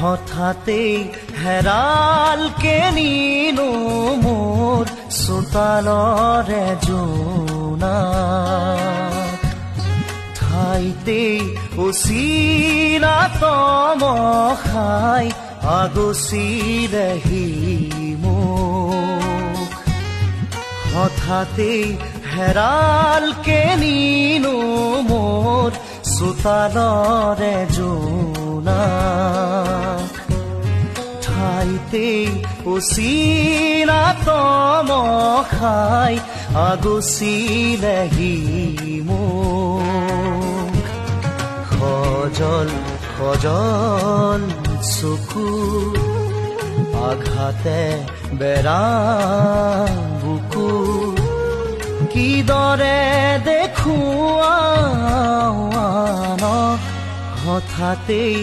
হঠাতেই হেৰালকে নিনো মোৰ চোতালৰে জোনা ঠাইতেই উচিনা তমখাই আগচিৰেহি মোক হঠাতেই হেৰালকে নিনো মোৰ চোতালৰে জোনা ঠাইতেই উচিনা তমখাই আগচিৰেহি মোক খজল খজল চকু আঘাতে বেৰা বুকু কিদৰে দেখুৱাও আনক হঠাতেই